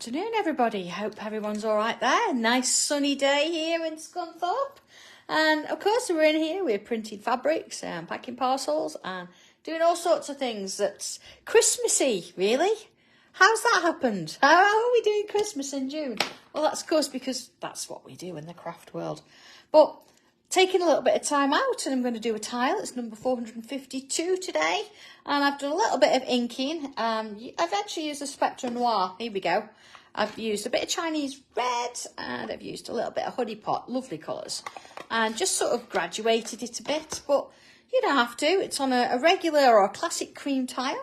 afternoon, everybody. Hope everyone's all right there. Nice sunny day here in Scunthorpe. And of course, we're in here, we're printing fabrics and packing parcels and doing all sorts of things that's Christmassy, really. How's that happened? How are we doing Christmas in June? Well, that's of course because that's what we do in the craft world. But taking a little bit of time out, and I'm going to do a tile. It's number 452 today. And I've done a little bit of inking. I've actually used a Spectrum Noir. Here we go. I've used a bit of Chinese red and I've used a little bit of Honey Pot. Lovely colours. And just sort of graduated it a bit. But you don't have to. It's on a regular or a classic cream tile.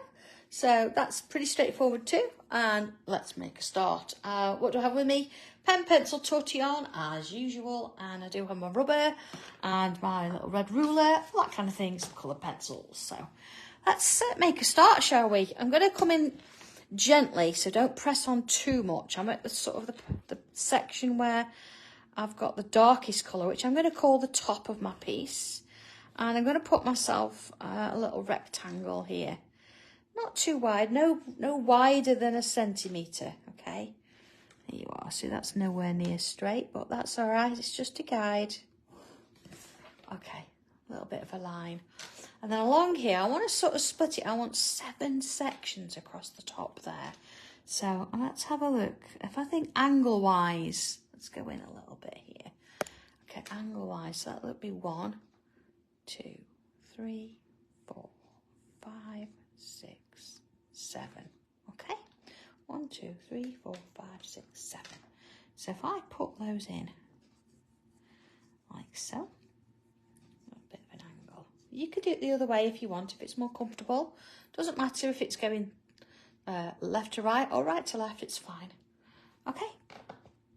So that's pretty straightforward too. And let's make a start. What do I have with me? Pen, pencil, Tortillon as usual. And I do have my rubber and my little red ruler, all that kind of thing, some coloured pencils. So let's make a start, shall we? I'm going to come in gently, so don't press on too much. I'm at the sort of the section where I've got the darkest colour, which I'm going to call the top of my piece. And I'm going to put myself a little rectangle here. Not too wide, no wider than a centimetre, okay? There you are. See, that's nowhere near straight, but that's all right. It's just a guide. Okay, a little bit of a line. And then along here, I want to sort of split it. I want 7 sections across the top there. So let's have a look. If I think angle-wise, let's go in a little bit here. Okay, angle-wise, so that would be 1, 2, 3, 4, 5, 6, 7. Okay, 1, 2, 3, 4, 5, 6, 7. So if I put those in like so, a bit of an angle. You could do it the other way if you want, if it's more comfortable. Doesn't matter if it's going left to right or right to left, it's fine. Okay,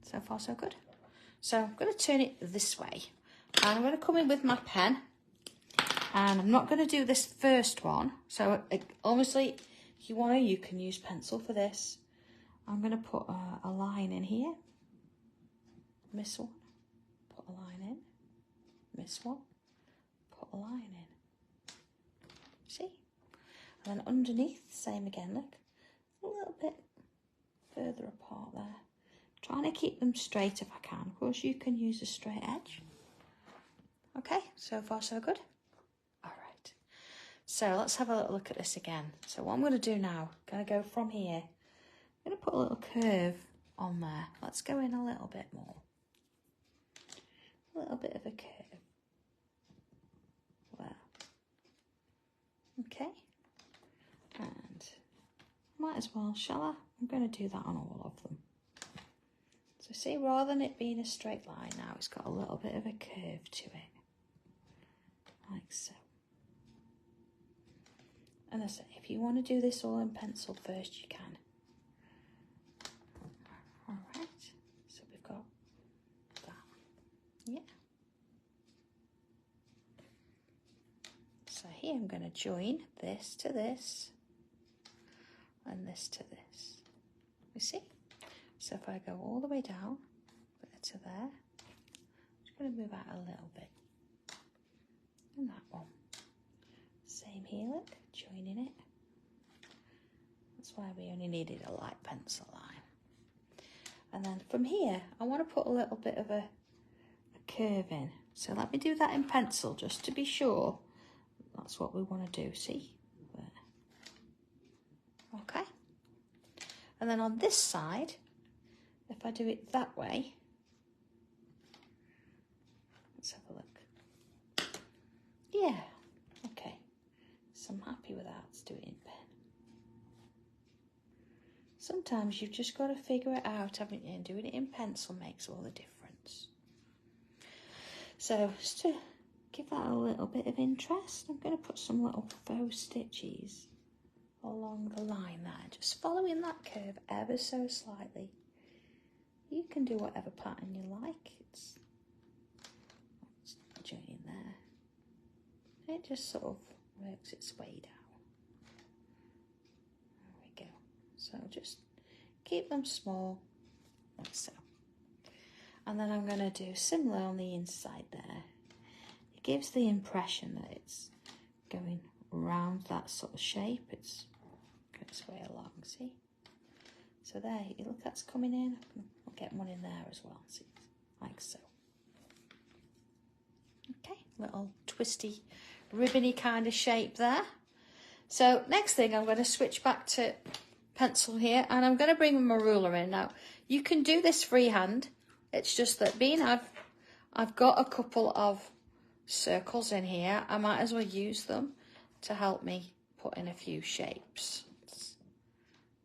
so far so good. So I'm going to turn it this way. And I'm going to come in with my pen. And I'm not going to do this first one. So honestly, if you want to, you can use pencil for this. I'm going to put a line in here. Miss one. Put a line in. Miss one. Put a line in. See? And then underneath, same again, look. A little bit further apart there. Trying to keep them straight if I can. Of course, you can use a straight edge. Okay, so far so good. So let's have a little look at this again. So what I'm going to do now, I'm going to go from here. I'm going to put a little curve on there. Let's go in a little bit more. A little bit of a curve. There. Okay. And might as well, shall I? I'm going to do that on all of them. So see, rather than it being a straight line now, it's got a little bit of a curve to it. Like so. And I say, if you want to do this all in pencil first, you can. All right, so we've got that. Yeah. So here I'm going to join this to this and this to this. You see? So if I go all the way down there to there, I'm just going to move out a little bit. And that one. Same here, look, joining it. That's why we only needed a light pencil line. And then from here, I want to put a little bit of a curve in. So let me do that in pencil, just to be sure that's what we want to do, see? There. Okay. And then on this side, if I do it that way, let's have a look. Yeah, okay. So I'm happy with that. Let's do it in pen. Sometimes you've just got to figure it out, haven't you? And doing it in pencil makes all the difference. So just to give that a little bit of interest, I'm going to put some little faux stitches along the line there, just following that curve ever so slightly. You can do whatever pattern you like. It's joining there. It just sort of works its way down. There we go. So just keep them small, like so. And then I'm going to do similar on the inside there. It gives the impression that it's going round that sort of shape. It's its way along, see? So there, you look, that's coming in. I'll get one in there as well, see, like so. Okay, little twisty, ribbony kind of shape there. So next thing, I'm going to switch back to pencil here, and I'm going to bring my ruler in. Now, you can do this freehand. It's just that being I've got a couple of circles in here, I might as well use them to help me put in a few shapes.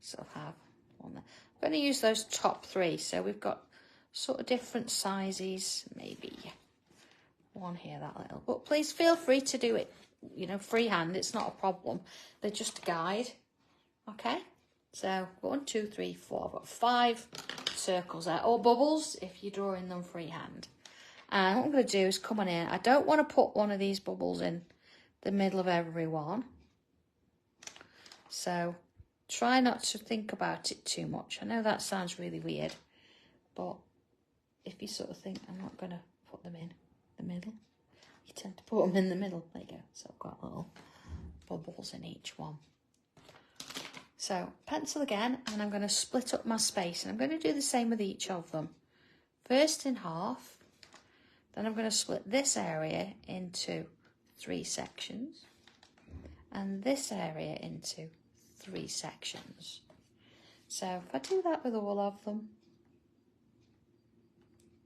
So I'll have one there. I'm going to use those top three, so we've got sort of different sizes, maybe one here, that little. But please feel free to do it, you know, freehand, it's not a problem. They're just a guide, okay? So 1, 2, 3, 4, I've got 5 circles there, or bubbles if you're drawing them freehand. And what I'm going to do is come on in. I don't want to put one of these bubbles in the middle of every one. So try not to think about it too much. I know that sounds really weird, but if you sort of think, I'm not going to put them in the middle, you tend to put them in the middle. There you go. So I've got little bubbles in each one. So pencil again, and I'm going to split up my space, and I'm going to do the same with each of them. First in half, then I'm going to split this area into 3 sections, and this area into 3 sections. So if I do that with all of them,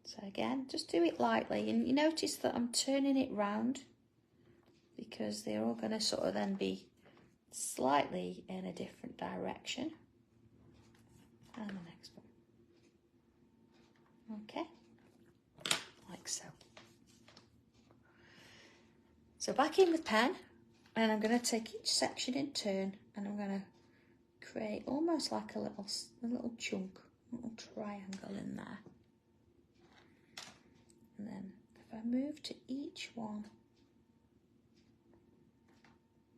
so again, just do it lightly, and you notice that I'm turning it round because they're all going to sort of then be slightly in a different direction. And the next one. Okay, like so. So back in with pen, and I'm going to take each section in turn, and I'm going to create almost like a little chunk, a little triangle in there. And then if I move to each one,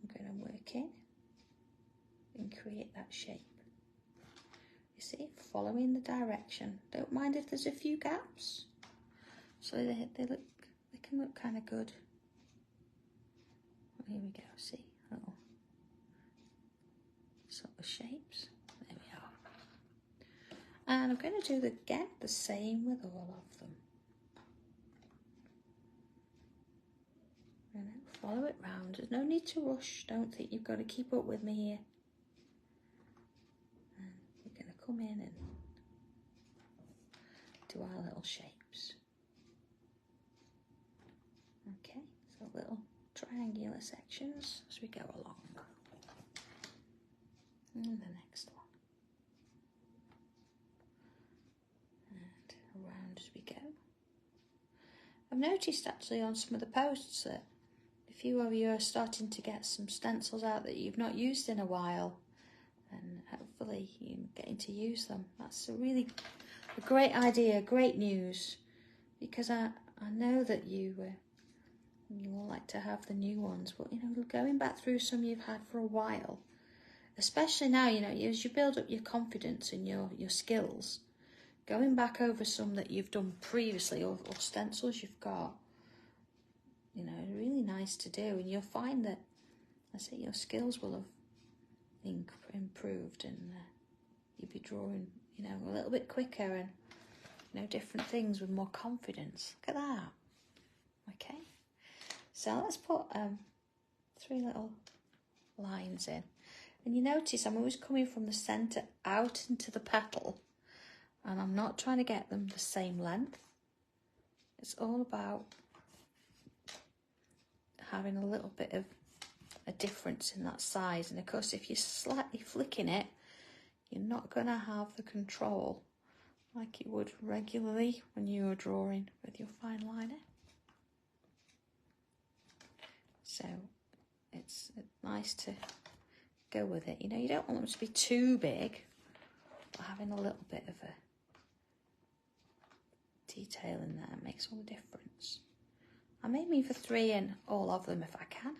I'm going to work in and create that shape. You see, following the direction. Don't mind if there's a few gaps. So they can look kind of good. Here we go, see, little sort of shapes. There we are. And I'm going to do again the same with all of them. And then follow it round. There's no need to rush. Don't think you've got to keep up with me here. And we're going to come in and do our little shapes. Okay, so little triangular sections as we go along. And the next one. And around as we go. I've noticed actually on some of the posts that a few of you are starting to get some stencils out that you've not used in a while, and hopefully you're getting to use them. That's a great idea, great news, because I know that you all like to have the new ones, but you know, going back through some you've had for a while, especially now, you know, as you build up your confidence and your skills, going back over some that you've done previously or stencils you've got, you know, really nice to do, and you'll find that, I say, your skills will have improved, and you'll be drawing, you know, a little bit quicker, and you know, different things with more confidence. Look at that. Okay. So let's put 3 little lines in. And you notice I'm always coming from the centre out into the petal, and I'm not trying to get them the same length. It's all about having a little bit of a difference in that size. And of course, if you're slightly flicking it, you're not going to have the control like you would regularly when you were drawing with your fine liner. So it's nice to go with it. You know, you don't want them to be too big, but having a little bit of a detail in there makes all the difference. I'm aiming for 3 in all of them if I can.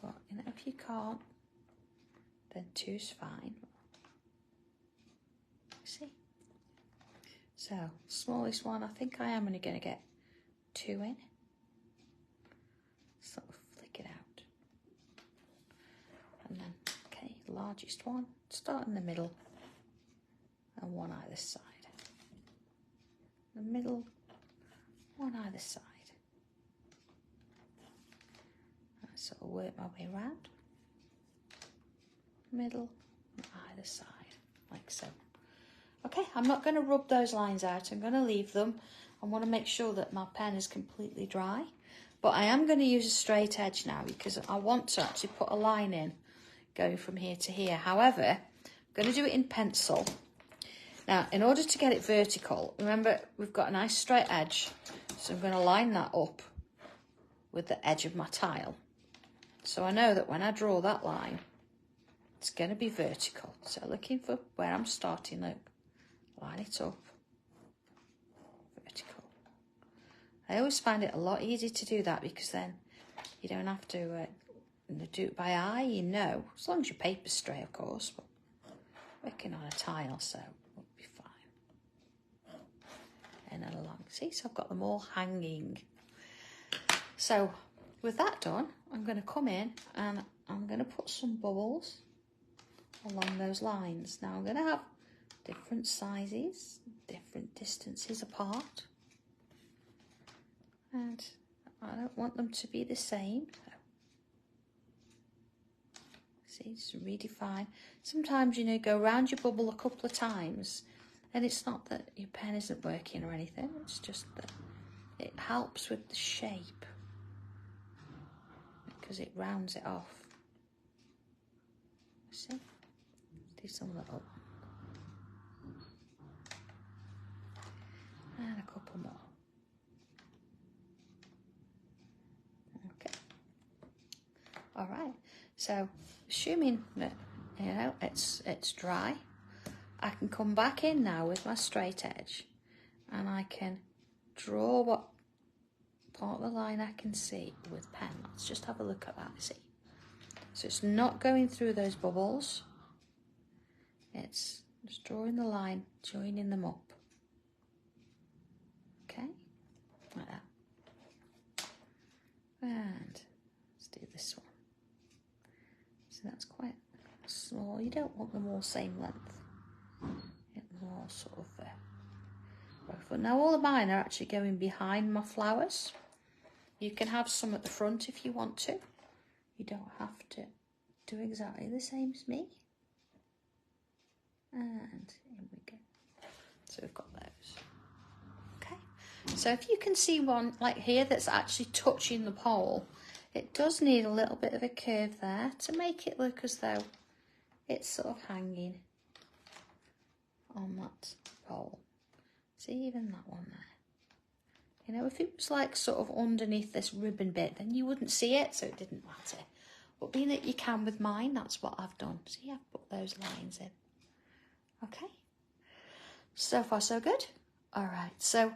But you know, if you can't, then 2's fine. See? So, smallest one, I think I am only going to get 2 in. Sort of flick it out. And then, okay, largest one, start in the middle. one either side. The middle, one either side. And sort of work my way around. Middle, either side, like so. Okay, I'm not going to rub those lines out. I'm going to leave them. I want to make sure that my pen is completely dry. But I am going to use a straight edge now because I want to actually put a line in going from here to here. However, I'm going to do it in pencil. Now, in order to get it vertical, remember we've got a nice straight edge. So I'm going to line that up with the edge of my tile. So I know that when I draw that line, it's going to be vertical. So looking for where I'm starting, look, line it up, vertical. I always find it a lot easier to do that because then you don't have to do it by eye, you know, as long as your paper's straight, of course, but working on a tile, so it'll be fine. And then along, see, so I've got them all hanging. So with that done, I'm going to come in and I'm going to put some bubbles along those lines. Now I'm going to have different sizes, different distances apart. And I don't want them to be the same. See, just redefine. Sometimes, you know, go around your bubble a couple of times and it's not that your pen isn't working or anything. It's just that it helps with the shape because it rounds it off. See? Do some little. And a couple more. Okay. All right. So, assuming that, you know, it's dry, I can come back in now with my straight edge and I can draw what part of the line I can see with pen. Let's just have a look at that, see. So it's not going through those bubbles. It's just drawing the line, joining them up. Okay, like that. And let's do this one. So that's quite small. You don't want them all same length. It's more sort of both. Now all of mine are actually going behind my flowers. You can have some at the front if you want to. You don't have to do exactly the same as me. And here we go. So we've got those. Okay. So if you can see one like here that's actually touching the pole, it does need a little bit of a curve there to make it look as though it's sort of hanging on that pole. See, even that one there. You know, if it was like sort of underneath this ribbon bit, then you wouldn't see it, so it didn't matter. But being that you can with mine, that's what I've done. See, I've put those lines in. Okay. So far, so good. All right, so I'm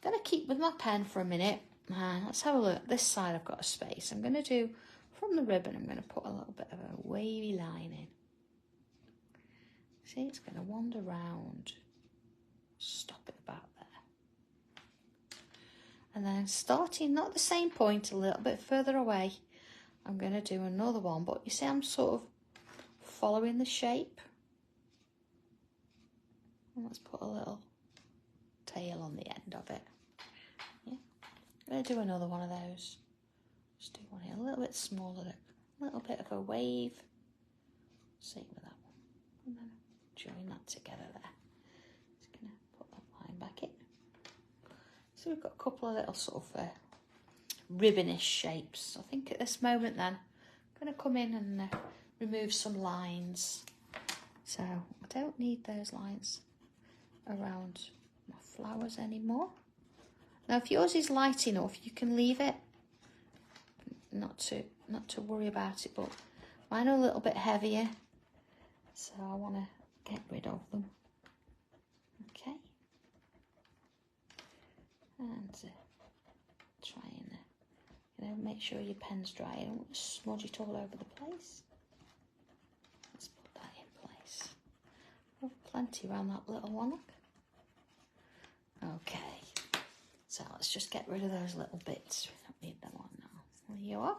going to keep with my pen for a minute. Let's have a look. This side I've got a space. I'm going to do, from the ribbon, I'm going to put a little bit of a wavy line in. See, it's going to wander round. Stop it about there. And then starting, not the same point, a little bit further away, I'm going to do another one. But you see, I'm sort of following the shape. And let's put a little tail on the end of it. Yeah. I'm going to do another one of those. Just do one here, a little bit smaller, a little bit of a wave. Same with that one. And then join that together there. Just going to put that line back in. So we've got a couple of little sort of ribbonish shapes. I think at this moment then, I'm going to come in and remove some lines. So I don't need those lines around my flowers anymore. Now if yours is light enough, you can leave it. Not to worry about it, but mine are a little bit heavier, so I want to get rid of them. Okay. And try and you know, make sure your pen's dry. I don't want to smudge it all over the place. Let's put that in place. Oh, plenty around that little one. Look. Okay. So let's just get rid of those little bits. We don't need them on now. There you are.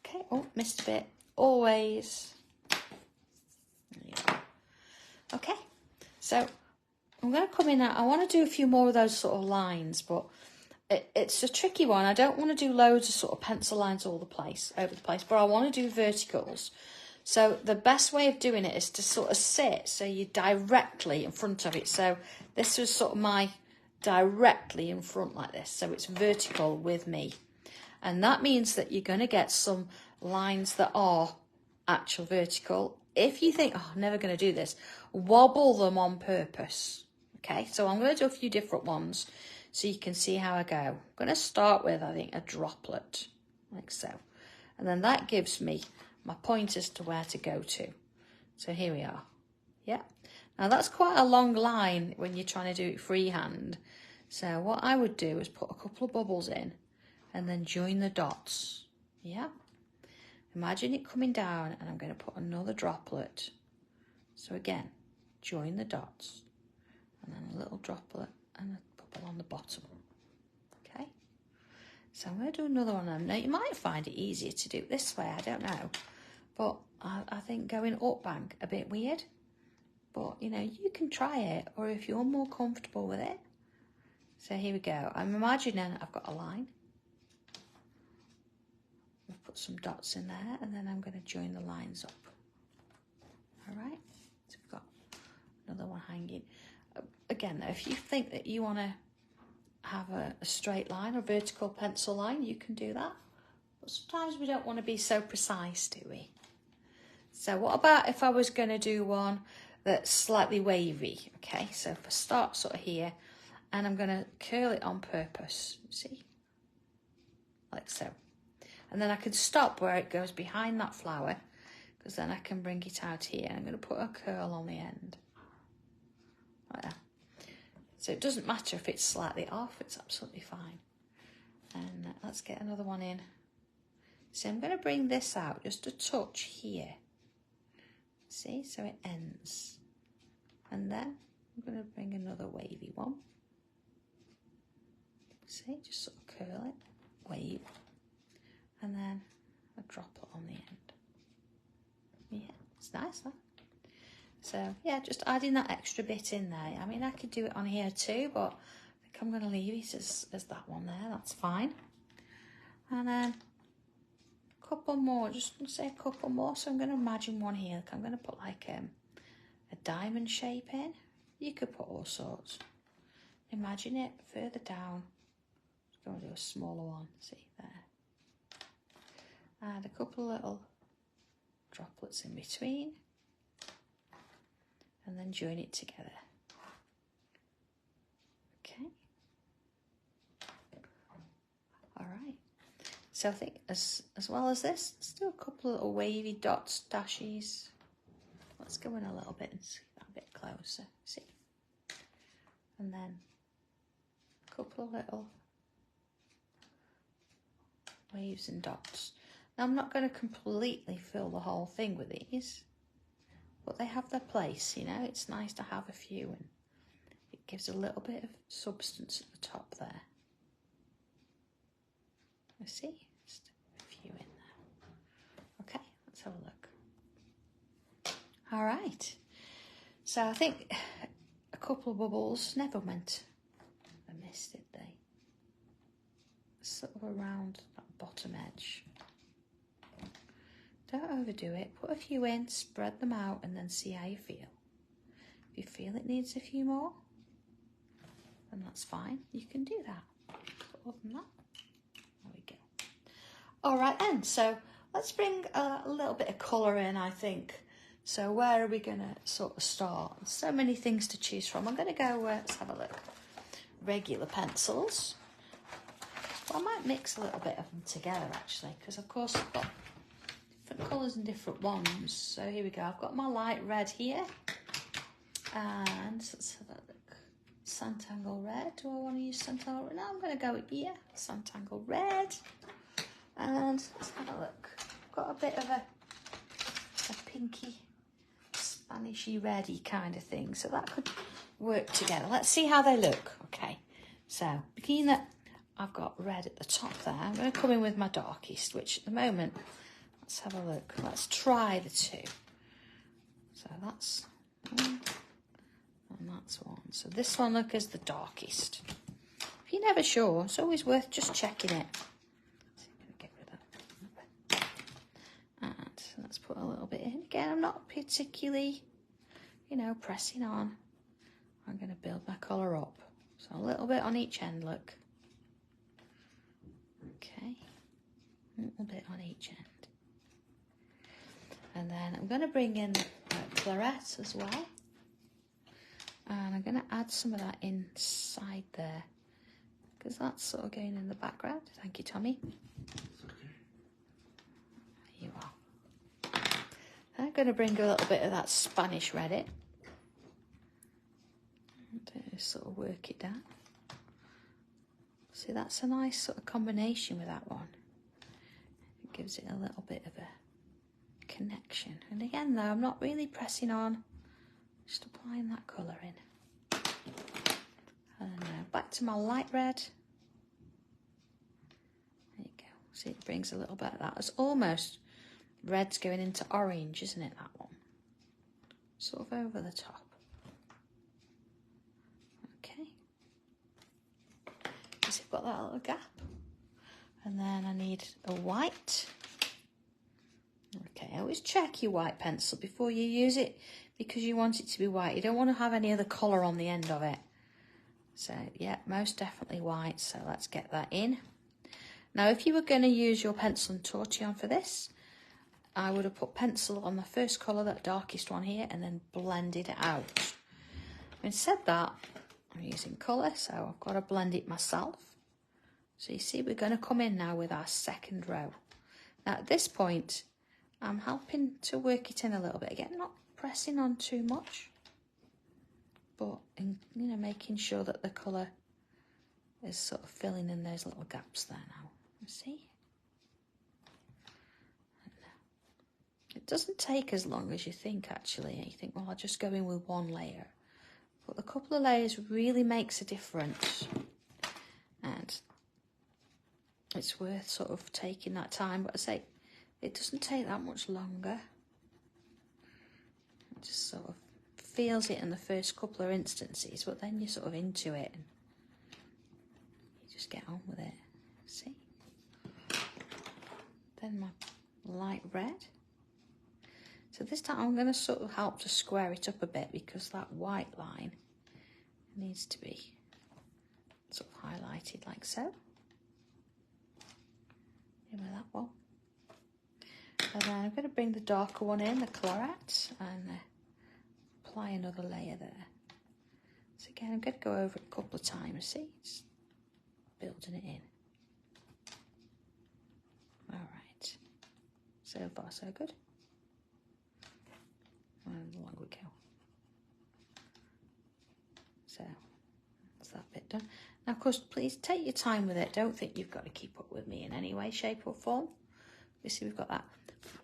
Okay. Oh, missed a bit. Always. There you are. Okay. So I'm going to come in. I want to do a few more of those sort of lines, but it's a tricky one. I don't want to do loads of sort of pencil lines all over the place, but I want to do verticals. So the best way of doing it is to sort of sit so you're directly in front of it. So this is sort of my directly in front like this. So it's vertical with me. And that means that you're going to get some lines that are actual vertical. If you think, oh, I'm never going to do this, wobble them on purpose. Okay, so I'm going to do a few different ones so you can see how I go. I'm going to start with, I think, a droplet, like so. And then that gives me my pointers to where to go to. So here we are. Yeah. Now that's quite a long line when you're trying to do it freehand. So what I would do is put a couple of bubbles in and then join the dots. Yeah. Imagine it coming down and I'm going to put another droplet. So again, join the dots and then a little droplet and a bubble on the bottom. Okay. So I'm going to do another one. Now you might find it easier to do it this way, I don't know. But I think going up bank a bit weird. But, you know, you can try it, or if you're more comfortable with it. So here we go. I'm imagining I've got a line. I'll put some dots in there, and then I'm going to join the lines up. All right. So we've got another one hanging. Again, though, if you think that you want to have a straight line or vertical pencil line, you can do that. But sometimes we don't want to be so precise, do we? So what about if I was going to do one that's slightly wavy? Okay, so if I start sort of here and I'm going to curl it on purpose, see? Like so. And then I can stop where it goes behind that flower, because then I can bring it out here. I'm going to put a curl on the end. Like that. So it doesn't matter if it's slightly off, it's absolutely fine. And let's get another one in. So I'm going to bring this out just a touch here. See, so it ends. And then I'm going to bring another wavy one. See, just sort of curl it, wave, and then a droplet on the end. Yeah, it's nice, huh? So yeah, just adding that extra bit in there. I mean, I could do it on here too, but I think I'm going to leave it as that one there. That's fine. And then a couple more, just going to say a couple more. So I'm going to imagine one here. Like I'm going to put like a diamond shape in. You could put all sorts. Imagine it further down. Just going to do a smaller one. See there. And a couple little droplets in between. And then join it together. Okay. All right. So I think as well as this, let's do a couple of little wavy dots, dashes. Let's go in a little bit and see that a bit closer. See? And then a couple of little waves and dots. Now I'm not going to completely fill the whole thing with these, but they have their place, you know. It's nice to have a few, and it gives a little bit of substance at the top there. I see, just a few in there. Okay, let's have a look. All right, so I think a couple of bubbles never went amiss, did they? Sort of around that bottom edge. Don't overdo it. Put a few in, spread them out, and then see how you feel. If you feel it needs a few more, then that's fine. You can do that. But other than that, there we go. All right then, so let's bring a little bit of colour in, I think. So where are we going to sort of start? There's so many things to choose from. I'm going to go, let's have a look. Regular pencils. Well, I might mix a little bit of them together, actually, because, of course, I've got different colours and different ones. So here we go. I've got my light red here. And let's have a look. Sanntangle red. Do I want to use Sanntangle red? No, I'm going to go here. Sanntangle red. And let's have a look. I've got a bit of a pinky, Spanishy reddy kind of thing. So that could work together. Let's see how they look. Okay. So, beginning that I've got red at the top there. I'm going to come in with my darkest, which at the moment, let's have a look. Let's try the two. So that's one, and That's one. So this one, look, is the darkest. If you're never sure, it's always worth just checking it. So I'm going to get rid of that. And let's put a little bit in. Again, I'm not particularly, you know, pressing on. I'm going to build my colour up. So a little bit on each end, look. Okay. A little bit on each end. And then I'm going to bring in Claret as well. And I'm going to add some of that inside there, because that's sort of going in the background. Thank you, Tommy. There you are. I'm going to bring a little bit of that Spanish red in. And sort of work it down. See, that's a nice sort of combination with that one. It gives it a little bit of a connection. And again, though, I'm not really pressing on. Just applying that colour in. And now back to my light red. There you go. See, it brings a little bit of that. It's almost red's going into orange, isn't it, that one? Sort of over the top. Okay. Because you've got that little gap. And then I need a white. Okay, always check your white pencil before you use it, because you want it to be white. You don't want to have any other colour on the end of it. So, yeah, most definitely white. So let's get that in. Now, if you were going to use your pencil and Tortillon for this, I would have put pencil on the first colour, that darkest one here, and then blended it out. Instead of that, I'm using colour, so I've got to blend it myself. So you see, we're going to come in now with our second row. Now, at this point, I'm helping to work it in a little bit. Again, not pressing on too much, but you know, making sure that the colour is sort of filling in those little gaps there now. You see? It doesn't take as long as you think, actually. You think, well, I'll just go in with one layer. But a couple of layers really makes a difference. And it's worth sort of taking that time. But I say, it doesn't take that much longer. It just sort of feels it in the first couple of instances, but then you're sort of into it and you just get on with it. See? Then my light red. So this time I'm going to sort of help to square it up a bit, because that white line needs to be sort of highlighted like so. In with that one. And then I'm going to bring the darker one in, the Claret, and apply another layer there. So again, I'm going to go over it a couple of times, see? Just building it in. Alright. So far, so good. And along we go. So, that's that bit done. Now, of course, please take your time with it. Don't think you've got to keep up with me in any way, shape or form. You see, we've got that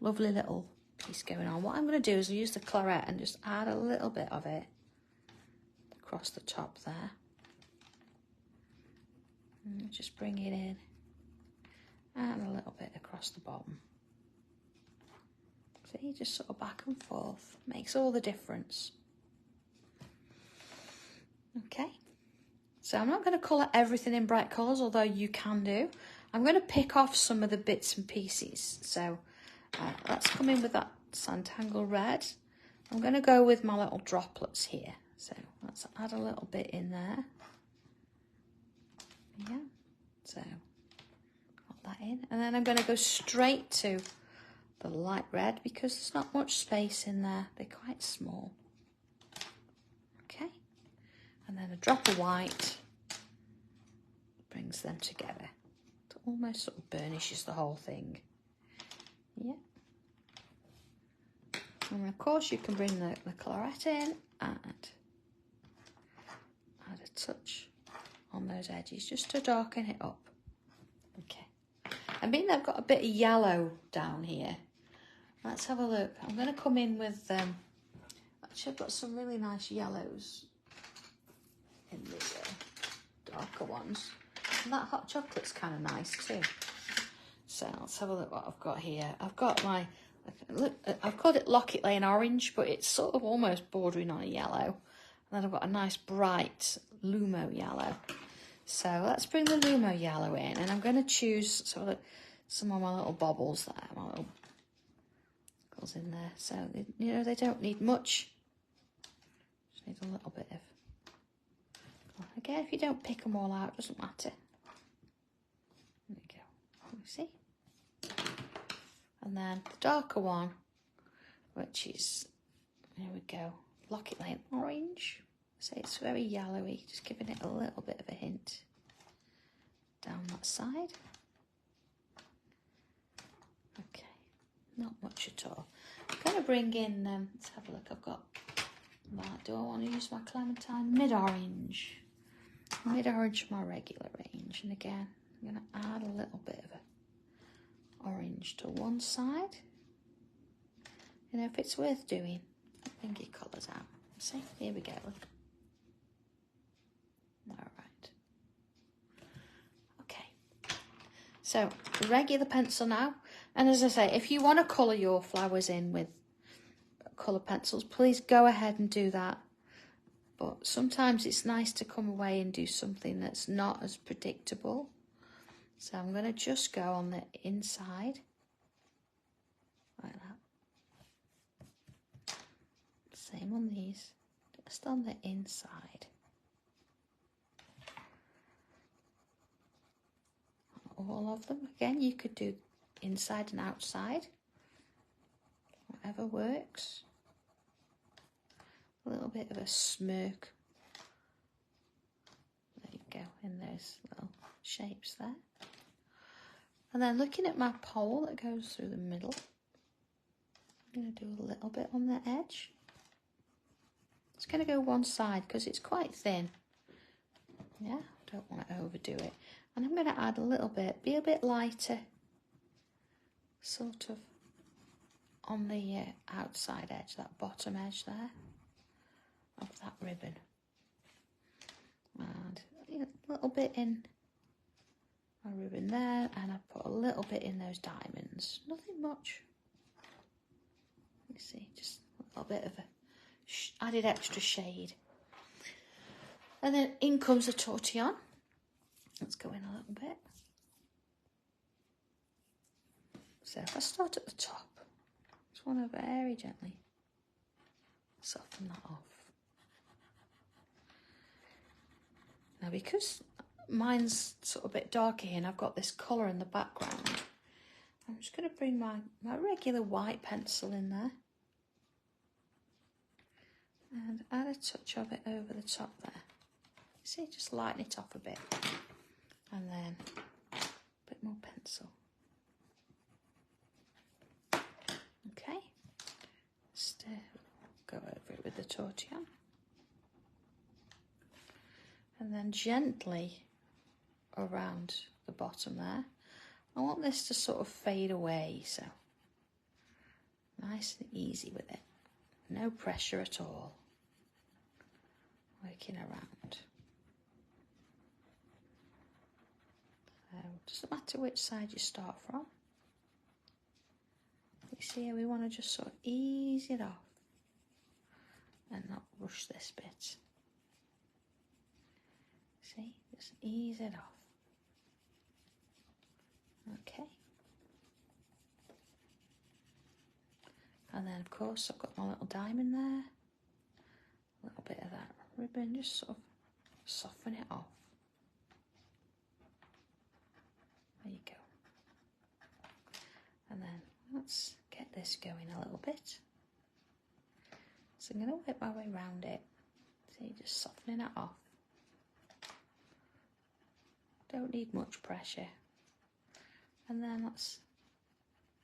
lovely little piece going on. What I'm going to do is use the Claret and just add a little bit of it across the top there. And just bring it in. And a little bit across the bottom. See, just sort of back and forth. Makes all the difference. Okay. So I'm not going to colour everything in bright colours, although you can do. I'm going to pick off some of the bits and pieces. So let's come in with that Sanntangle red. I'm going to go with my little droplets here. So let's add a little bit in there. Yeah. So got that in. And then I'm going to go straight to the light red, because there's not much space in there. They're quite small. Okay. And then a drop of white brings them together. It almost sort of burnishes the whole thing. Yeah. And of course you can bring the Claret in and add a touch on those edges just to darken it up. Okay. I mean, I've got a bit of yellow down here. Let's have a look. I'm going to come in with, actually I've got some really nice yellows in the darker ones. And that hot chocolate's kind of nice too. So let's have a look what I've got here. I've got my, look, I've called it Locket Lane Orange, but it's sort of almost bordering on a yellow. then I've got a nice bright Lumo yellow. So let's bring the Lumo yellow in, and I'm going to choose sort of some of my little bobbles there, my little goes in there. So, you know, they don't need much. Just need a little bit of... Again, if you don't pick them all out, it doesn't matter. There we go. You see? And then the darker one, which is, there we go, Locket Lane Orange. So it's very yellowy, just giving it a little bit of a hint down that side. Okay, not much at all. I'm going to bring in, let's have a look, I've got, do I want to use my Clementine mid-orange? Mid-orange from my regular range. And again, I'm going to add a little bit of a orange to one side. You know, if it's worth doing, I think it colours out. See, here we go. Alright. Okay. So, regular pencil now. And as I say, if you want to colour your flowers in with colour pencils, please go ahead and do that. But sometimes it's nice to come away and do something that's not as predictable. So I'm going to just go on the inside, like that. Same on these, just on the inside. All of them. Again, you could do inside and outside, whatever works. A little bit of a smirk. There you go, in those little shapes there. And then looking at my pole that goes through the middle, I'm going to do a little bit on the edge. It's going to go one side because it's quite thin. Yeah, don't want to overdo it. And I'm going to add a little bit, be a bit lighter, sort of on the outside edge, that bottom edge there of that ribbon. And a little bit in my ribbon there, and I put a little bit in those diamonds. Nothing much. You see, just a little bit of a added extra shade. And then in comes the Tortillon. Let's go in a little bit. So if I start at the top, just want to very gently soften that off. Now, because mine's sort of a bit darker here and I've got this colour in the background, I'm just going to bring my regular white pencil in there and add a touch of it over the top there. See, just lighten it off a bit, and then a bit more pencil. Okay, just go over it with the Tortillon. And then gently around the bottom there. I want this to sort of fade away, so nice and easy with it. No pressure at all. Working around. So it doesn't matter which side you start from. You see how we want to just sort of ease it off and not rush this bit. See, just ease it off. Okay. And then, of course, I've got my little diamond there. A little bit of that ribbon, just sort of soften it off. There you go. And then let's get this going a little bit. So I'm going to work my way around it. See, just softening it off. Don't need much pressure. And then let's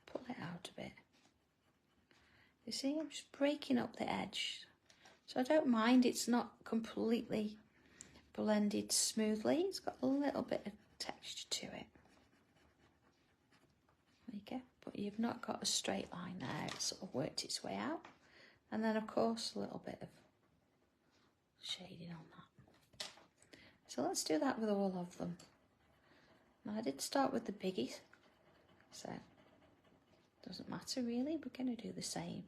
pull it out a bit. You see, I'm just breaking up the edge. So I don't mind, it's not completely blended smoothly. It's got a little bit of texture to it. There you go. But you've not got a straight line there. It's sort of worked its way out. And then, of course, a little bit of shading on that. So let's do that with all of them. Now, I did start with the biggies, so it doesn't matter really. We're going to do the same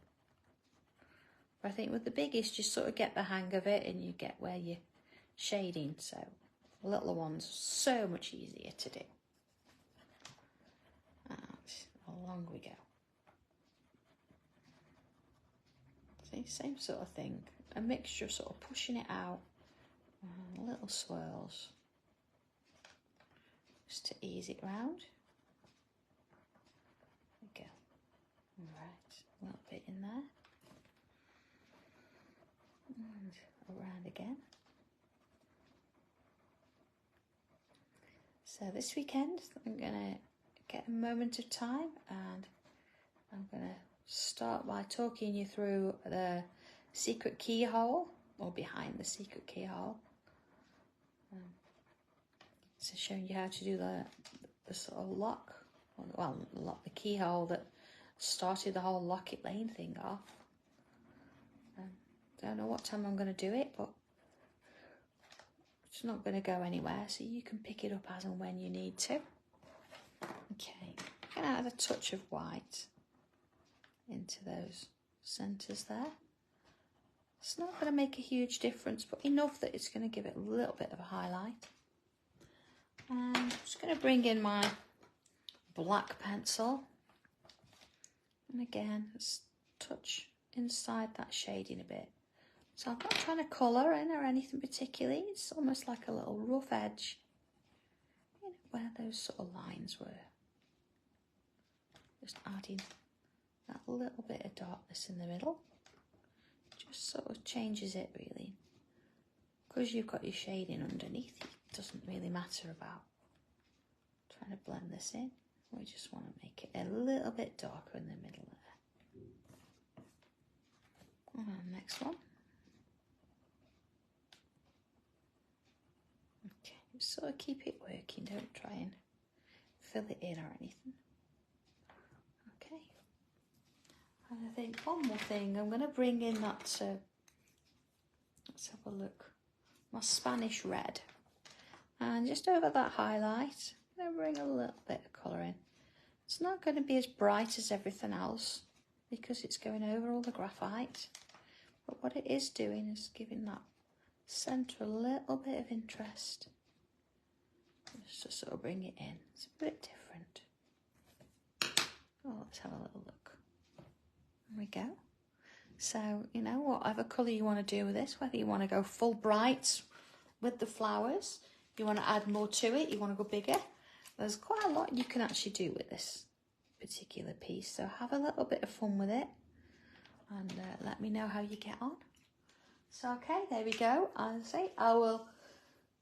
But I think with the biggest, you sort of get the hang of it and you get where you're shading. So the little ones are so much easier to do. And along we go. See, same sort of thing. A mixture of sort of pushing it out, little swirls, just to ease it round. There we go. Right, a little bit in there. And around again. So this weekend, I'm going to get a moment of time and I'm going to start by talking you through the secret keyhole, or behind the secret keyhole. So showing you how to do the sort of lock, well, the keyhole that started the whole Locket Lane thing off. Don't know what time I'm going to do it, but it's not going to go anywhere, so you can pick it up as and when you need to. Okay, I'm going to add a touch of white into those centres there. It's not going to make a huge difference, but enough that it's going to give it a little bit of a highlight. And I'm just going to bring in my black pencil. And again, just touch inside that shading a bit. So I'm not trying to colour in or anything particularly. It's almost like a little rough edge, you know, where those sort of lines were. Just adding that little bit of darkness in the middle. Just sort of changes it really. Because you've got your shading underneath, it doesn't really matter about trying to blend this in. We just want to make it a little bit darker in the middle there. And next one. Okay, just sort of keep it working, don't try and fill it in or anything. Okay. And I think one more thing, I'm going to bring in that, let's have a look, my Spanish red. And just over that highlight, I'm going to bring a little bit of colour in. It's not going to be as bright as everything else because it's going over all the graphite. But what it is doing is giving that centre a little bit of interest. Just to sort of bring it in. It's a bit different. Oh, let's have a little look. There we go. So, you know, whatever colour you want to do with this, whether you want to go full bright with the flowers, you want to add more to it, you want to go bigger, there's quite a lot you can actually do with this particular piece. So have a little bit of fun with it and let me know how you get on. So, okay, there we go. As I say, I will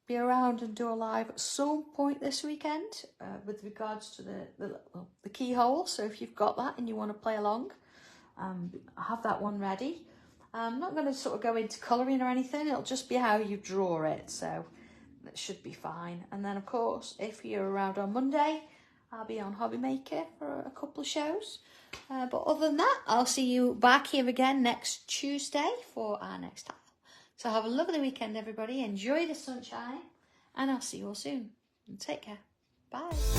be around and do a live at some point this weekend with regards to the keyhole. So if you've got that and you want to play along, I have that one ready. I'm not going to sort of go into colouring or anything. It'll just be how you draw it. So that should be fine. And then, of course, if you're around on Monday, I'll be on Hobby Maker for a couple of shows. But other than that, I'll see you back here again next Tuesday for our next tile. So have a lovely weekend, everybody. Enjoy the sunshine, and I'll see you all soon. And take care. Bye.